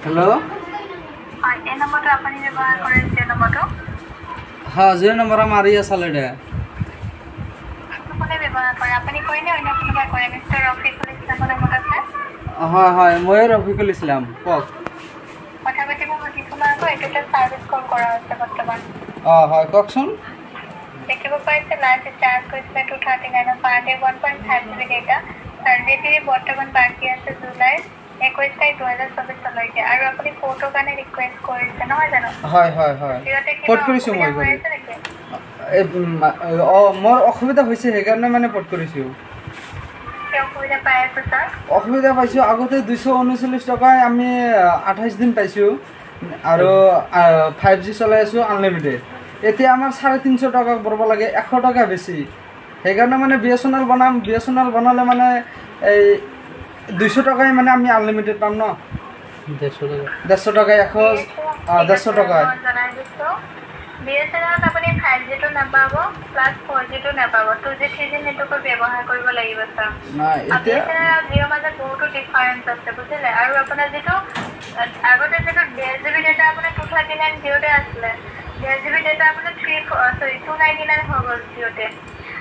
hello হয় এই নম্বৰটো আপুনি ব্যৱহাৰ কৰে যে নম্বৰটো हाँ जो नंबर हमारी साले डे কোনে ব্যৱহাৰ কৰে আপুনি কয়নে অন্য কোনোবাই কৰে মিস্টাৰ ৰফিকুল ইছলামৰ নামত আছে हाँ हाँ मैं रफिकुल इस्लाम कौन কথা পাতিব খুজিছিলোঁ আকৌ এইটোতে সাৰ্ভিস কল কৰা হৈছে বৰ্তমান हाँ कौन দেখিব পাইছে লাইভ চাৰ্জ কৰিছে 239 পাৰ ডে 1.5 GB ডেটা সাৰ্ভিসে বৰ্তমান বাকি আছে জুলাই 21 তাৰিখ 2024 চলৈকে আৰু আপুনি ফটো কাৰণে ৰিকুৱেষ্ট কৰিছে নহয় জানো হয় হয় হয় পট কৰিছো মই মোৰ অসুবিধা হৈছে সেইকাৰণে মানে পট কৰিছো অসুবিধা পাই আছে স্যাৰ অসুবিধা পাইছো আগতে 239 টাকায় আমি 28 দিন পাইছো আৰু 5G চলাই আছো আনলিমিটেড এতিয়া আমাৰ 350 টাকা ভৰব লাগে 100 টাকা বেছি সেইকাৰণে মানে বিএসএনএল বনালে মানে এই 200 টাকায় মানে আমি আনলিমিটেড পাম ন 150 টাকা 150 টাকা জানাই দিছো বিএসএনএল আপুনি 5G টো নাপাব প্লাস 4G টো নাপাব 2G 3G নেটৱৰ্ক ব্যৱহাৰ কৰিব লাগিব স্যাৰ না এতিয়া বিএসএনএল জিঅ মাজত বহুত ডিফাৰেন্স আছে বুজিলে আৰু আপোনাৰ যেটো আগতে যেটো 1.5GB ডেটা আপোনাৰ 239 জিঅতে আছিল 1.5GB ডেটা আপোনাৰ 299 হৈ গ'ল জিঅতে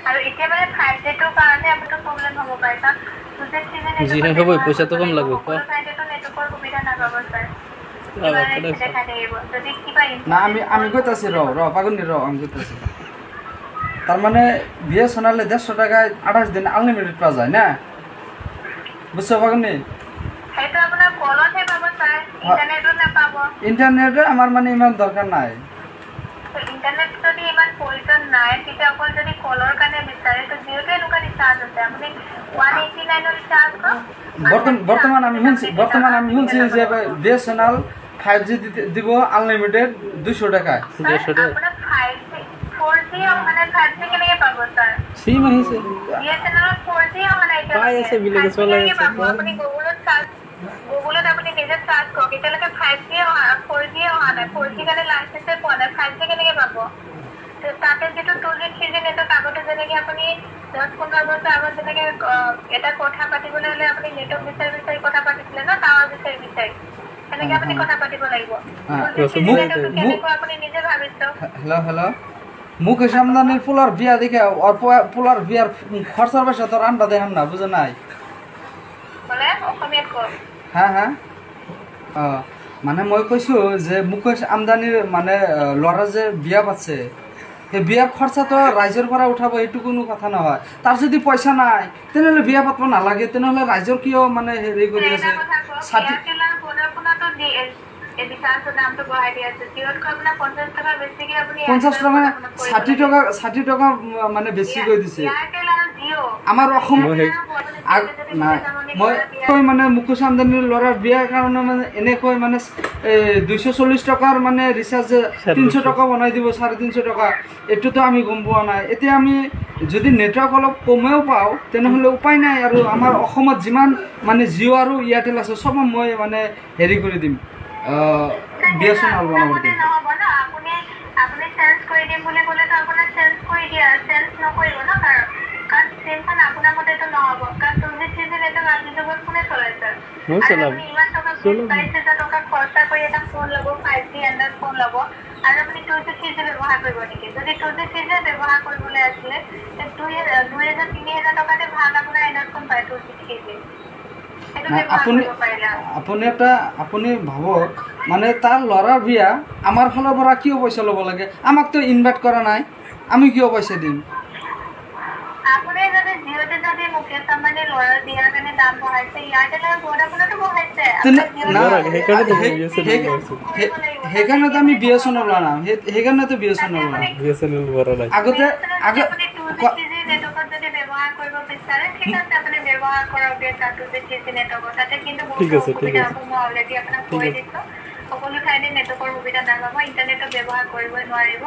আৰু এতিয়া মানে 5G টো কাৰণে আপোনাৰ প্ৰবলেম হ'ব পাৰে কাৰণ 2G 3G জি হ'ব পইচাটো কম লাগব ক 5G টো নেটৱৰ্কৰ সুবিধা নাপাব স্যাৰ না আমি কইতাছি পাগুনি আমি কইতাছি তার মানে বিএসএনএল 150 টাকায় 28 দিন আনলিমিটেড পাওয়া যায় না বুঝছো পাগুনি এটা আপনার কলতে পাবো স্যার ইন্টারনেটও না পাবো ইন্টারনেটে আমার মানে ইমান দরকার নাই তো ইন্টারনেট যদি ইমান প্রয়োজন নাই তেতিয়া অকল যদি কলৰ কাৰণে বিচাৰে তো জিঅ'তে এনেকুৱা ৰিচাৰ্জ আছে আপুনি 189 ৰ ৰিচাৰ্জ বর্তমান আমি শুনছি যে বিএসএনএল 5G দিব আনলিমিটেড 200 টাকায় 200 টাকা আপোনাৰ 5G 4G মানে 5G কেনেকৈ পাব স্যার সিম আহিছে বিএসএনএল 4G মানে এটা পাই আছে বিলেজ চলাই আছে আপুনি গুগলত আপুনি নিজে সার্চ কৰক এতিয়ালৈকে 5G 4G অহা নাই 4G কাৰণে লাইসেন্সে পোৱা নাই 5G কেনেকৈ পাব তো তাতে যেটো 2G 3G নেটৱৰ্ক আগতে যেনেকৈ আপুনি 10-15 বছৰ আগত যেনেকৈ এটা কথা পাতিবলৈ হলে আপুনি নেটৱৰ্ক বিচাৰি কথা পাতিছিলে ন টাৱাৰ বিচাৰি এনেকৈ আপুনি কথা পাতিব লাগিব আপুনি নিজে ভাবিছো हेलो মুকেশ আমদানির পোলার বিয়া দেখে আর পোলার বিয়ার খরচার পয়সা তোর আনবা দেখাম না বুঝো নাই বলে অসমীয়াত কওক হ্যাঁ মানে মই কৈছো যে মুকেশ আমদানির মানে লৰা যে বিয়া পাচ্ছে সেই বিয়াৰ খৰচা তো ৰাইজৰ পৰা উঠাব এইটো কোনো কথা নহয় তাৰ যদি পয়সা নাই তেনেহলে বিয়া পাতব নালাগে তেনেহলে ৰাইজৰ কিয় মানে হেৰি কৰি আছে 60 টাকা মানে বেছি কৈ দিছে আমাৰ অসম মই মানে মুকেশ আমদানিৰ ল'ৰাৰ বিয়াৰ কাৰণে মানে এনেকৈ মানে 240 টাকাৰ মানে ৰিচাৰ্জ 300 টাকা বনাই দিব 350 টাকা এটোতো আমি গম পোৱা নাই এতিয়া আমি যদি নেটৱৰ্ক অলপ কমেও পাও তেনেহলে উপায় নাই আৰু আমাৰ অসমত যিমান মানে জিঅ' আৰু এয়াৰটেল আছে সব মই মানে হেৰি কৰি দিম বিএসএনএল বনাব দিম আপুনি চেঞ্জ কৰি দিম বুলি ক'লে তো আপোনাৰ চেঞ্জ কৰি দিয়া চেঞ্জ নকৰিব ন কাৰণ চিমখন আপোনাৰ মতেতো নহ'ব কাৰণ তুমি চিজন এটা আজি যুগত কোনে চলাইছে আপুনি ইমান টকা 2,000 টকা খৰচা কৰি এটা ফোন ল'ব 5G এণ্ড্ৰইড ফোন ল'ব আৰু আপুনি 2G 3G ব্যৱহাৰ কৰিব নেকি যদি 2G 3G ব্যৱহাৰ কৰিবলৈ আছিলে 2,000-3,000 টকাতে ভাল আপোনাৰ এণ্ড্ৰইড ফোন পায় 2G 3G আপুনি ভাবক মানে তাৰ ল'ৰাৰ বিয়া আমাৰ ফালৰ পৰা কিয় পইচা ল'ব লাগে আমাকতো ইনভাইট কৰা নাই আমি কিয় পইচা দিম আপুনি যদি জিঅ'তে যদি মুকেশ আম্বানীৰ ল'ৰাৰ বিয়াৰ কাৰণে দাম বঢ়াইছে এয়াৰটেলৰ ভোডাফোনতো বঢ়াইছে সেইকাৰণেতো আমি বিএসএনএল লনাম সেইকাৰণেতো বিএসএনএল লনাম আগতে যদি ব্যৱহাৰ কৰিব বিচাৰে ঠিক আছে আপুনি ব্যৱহাৰ কৰক ডেটাটো বেছি নেটৱৰ্ক তাতে কিন্তু বহুত সুবিধা হ'ব মই অলৰেডি আপোনাক কৈ দিছোঁ সকলো ঠাইতে নেটৱৰ্কৰ সুবিধা নাপাব ইণ্টাৰনেটৰ ব্যৱহাৰ কৰিবই নোৱাৰিব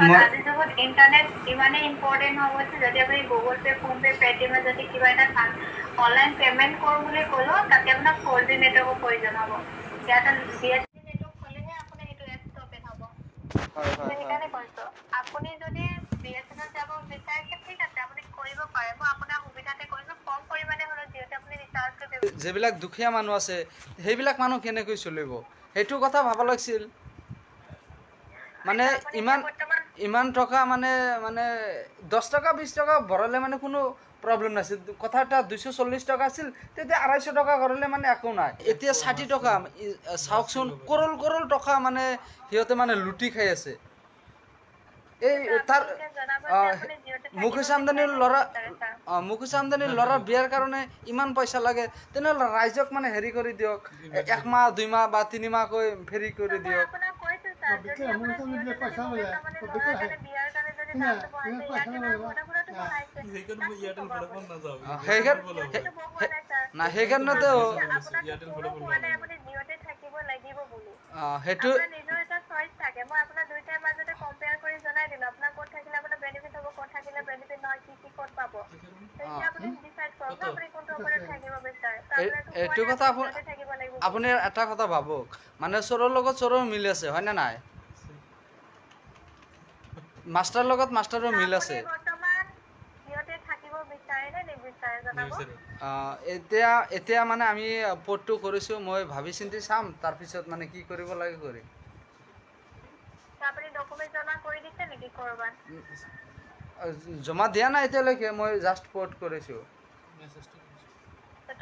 আজিৰ যুগত ইণ্টাৰনেট ইমানেই ইম্পৰ্টেণ্ট হৈ গৈছে যদি আপুনি গুগল পে' ফোনপে' পে'টিএমত যদি কিবা এটা অনলাইন পে'মেণ্ট কৰোঁ বুলি ক'লেও তাতে আপোনাক 4G নেটৱৰ্কৰ প্ৰয়োজন হ'ব ইয়াতে বিএছএনএল নেটৱৰ্ক হ'লেহে আপোনাৰ সেইটো এপছ অপেন হ'ব সেইকাৰণে কৈছোঁ আপুনি যদি বিএছএনএল যাব বিচাৰিছে ঠিক আছে আপুনি কৰিব পাৰে মই আপোনাৰ সুবিধাতে কৈছোঁ কম পৰিমাণে হ'লেও যিহেতু আপুনি চাৰ্জটো যিবিলাক দুখীয়া মানুহ আছে সেইবিলাক মানুহ কেনেকৈ চলিব সেইটো কথা ভাব লাগিছিল মানে ইমান টকা মানে 10 টকা 20 টকা ভৰালে মানে কোনো প্ৰব্লেম নাছিল কথা এটা 240 টকা আছিল তেতিয়া 250 টকা কৰিলে মানে একো নাই এতিয়া 60 টকা চাওকচোন কৰল টকা মানে সিহঁতে মানে লুটি খাই আছে এই তাৰ মুকেশ আম্বানীৰ ল'ৰা বিয়াৰ কাৰণে ইমান পইচা লাগে তেনেহ'লে ৰাইজক মানে হেৰি কৰি দিয়ক 1 মাহ 2 মাহ বা 3 মাহকৈ ফেৰি কৰি দিয়ক সেইকাৰণেতো সেইটো মই আপোনাৰ দুইটাৰ মাজতে কম্পেয়াৰ কৰি জনাই দিলো আপোনাৰ ক'ত থাকিলে আপোনাৰ বেনিফিট হ'ব ক'ত থাকিলে বেনিফিট নহয় কি ক'ত পাব তেতিয়া আপুনি ডিসাইড কৰক আপুনি কোনটো ওপৰত থাকিব বিচাৰে এইটো কথা আপুনি এটা কথা ভাবক মানে চোৰৰ লগত চোৰৰ মিল আছে হয় না নাই মাষ্টাৰ লগত মাষ্টাৰৰ মিল আছে এতিয়া মানে আমি পদটো কৰিছো মই ভাবি চিন্তি চাম তাৰপিছত মানে কি কৰিব লাগে কৰিম জমা দিয়া নাই এতিয়ালৈকে মই জাষ্ট পদ কৰিছো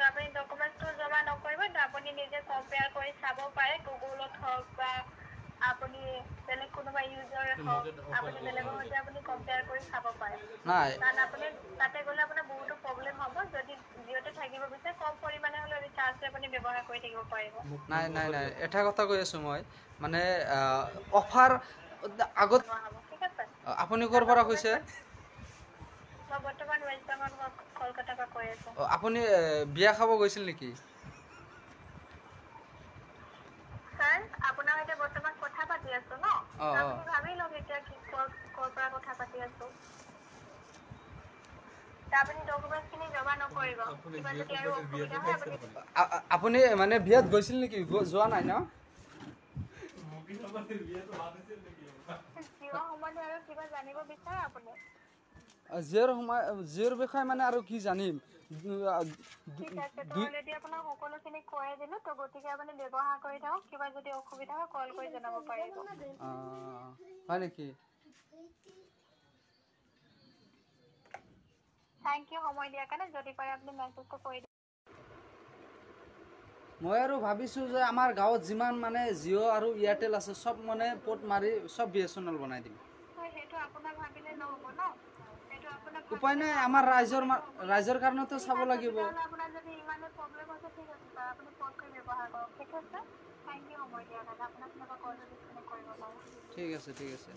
আপুনি ডকুমেন্টটো জমা নকৰিব আপুনি নিজে কম্পেয়াৰ কৰি চাব পাৰে গুগলত হওক বা আপুনি বেলেগ কোনোবা ইউজাৰ হওক আপুনি বেলেগৰ সৈতে আপুনি কম্পেয়াৰ কৰি চাব পাৰে নাই কাৰণ আপুনি তাতে গ'লে আপোনাৰ বহুতো প্ৰব্লেম হ'ব যদি জিঅ'তে থাকিব বিচাৰে কম পৰিমাণে হ'লেও ৰিচাৰ্জ আপুনি ব্যৱহাৰ কৰি থাকিব পাৰিব নাই এটা কথা কৈ আছো মই মানে অফাৰ আগত ঠিক আছে আপুনি ক'ৰ পৰা কৈছে মই বৰ্তমান ৱেষ্ট বেংগল কলকাতাৰ পৰা কৈ আছো আপুনি বিয়া খাব গৈছিল নেকি স্যাৰ আপোনাৰ সৈতে বৰ্তমান কথা পাতি আছো ন আপুনি ভাবি লওক এতিয়া কি ক'ৰ পৰা কথা পাতি আছো আপুনি ডকুমেন্টখিনি জমা নকৰিব কিবা যদি আৰু অসুবিধা হয় আপুনি মানে বিয়াত গৈছিল নেকি যোৱা নাই ন কিবা জানিব বিচাৰে আপুনি জিঅ'ৰ বিষয়ে মানে আৰু কি জানিম ঠিক আছে তো অলৰেডি আপোনাক সকলোখিনি কৈ দিলো তো গতিকে আপুনি ব্যৱহাৰ কৰি থাকক কিবা যদি অসুবিধা হয় কল কৰি জনাব পাৰিব হয় নেকি থ্যাংক ইউ সময় দিয়াৰ কাৰণে যদি পাৰে আপুনি মেছেজটো কৰি দিয়ক মই আৰু ভাবিছো যে আমাৰ গাঁৱত যিমান মানে জিঅ' আৰু এয়াৰটেল আছে সব মানে পট মাৰি সব বিএছএনএল বনাই দিম সেইটো আপোনাৰ ভাবিলে নহ'ব ন সেইটো আপোনাৰ উপায় নাই আমাৰ ৰাইজৰ কাৰণেতো চাব লাগিব আপোনাৰ যদি ইমানে প্ৰব্লেম আছে ঠিক আছে ছাৰ আপুনি ফোন কৰি ব্যৱহাৰ কৰক ঠিক আছে থ্যাংক ইউ সময় দিয়াৰ কাৰণে আপোনাক মই কলটো ডিছকানেক্ট কৰিব পাৰোঁ ঠিক আছে